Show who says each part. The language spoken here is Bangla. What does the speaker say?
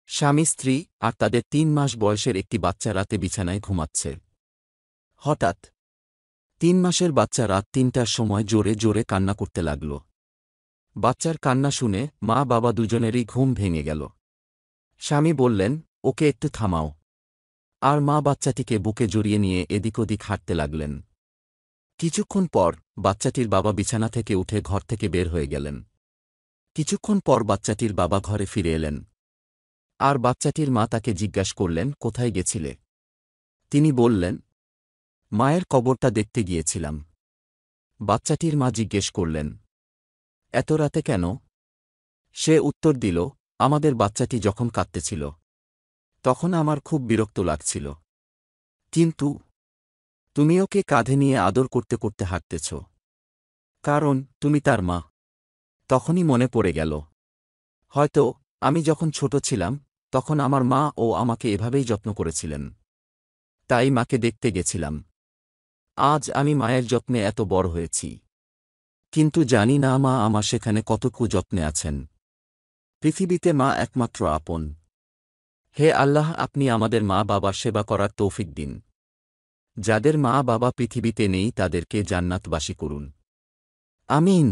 Speaker 1: স্বামী স্ত্রী আর তাদের ৩ মাস বয়সের একটি বাচ্চা রাতে বিছানায় ঘুমাচ্ছে। হঠাৎ ৩ মাসের বাচ্চা রাত ৩টার সময় জোরে জোরে কান্না করতে লাগল। বাচ্চার কান্না শুনে মা বাবা দুজনেরই ঘুম ভেঙে গেল। স্বামী বললেন, ওকে একটু থামাও। আর মা বাচ্চাটিকে বুকে জড়িয়ে নিয়ে এদিক ওদিক হাঁটতে লাগলেন। কিছুক্ষণ পর বাচ্চাটির বাবা বিছানা থেকে উঠে ঘর থেকে বের হয়ে গেলেন। কিছুক্ষণ পর বাচ্চাটির বাবা ঘরে ফিরে এলেন। আর বাচ্চাটির মা তাকে জিজ্ঞাসা করলেন, কোথায় গেছিলে? তিনি বললেন, মায়ের কবরটা দেখতে গিয়েছিলাম। বাচ্চাটির মা জিজ্ঞেস করলেন, এত রাতে কেন? সে উত্তর দিল, আমাদের বাচ্চাটি যখন কাঁদতেছিল তখন আমার খুব বিরক্ত লাগছিল। কিন্তু তুমি ওকে কাঁধে নিয়ে আদর করতে করতে হাঁটতেছ, কারণ তুমি তার মা। তখনই মনে পড়ে গেল, হয়তো আমি যখন ছোট ছিলাম তখন আমার মা ও আমাকে এভাবেই যত্ন করেছিলেন, তাই মাকে দেখতে গেছিলাম। আজ আমি মায়ের যত্নে এত বড় হয়েছি, কিন্তু জানি না মা আমার সেখানে কতটুকু যত্নে আছেন। পৃথিবীতে মা একমাত্র আপন। হে আল্লাহ, আপনি আমাদের মা বাবার সেবা করার তৌফিক দিন। যাদের মা বাবা পৃথিবীতে নেই তাদেরকে জান্নাতবাসী করুন। আমিন।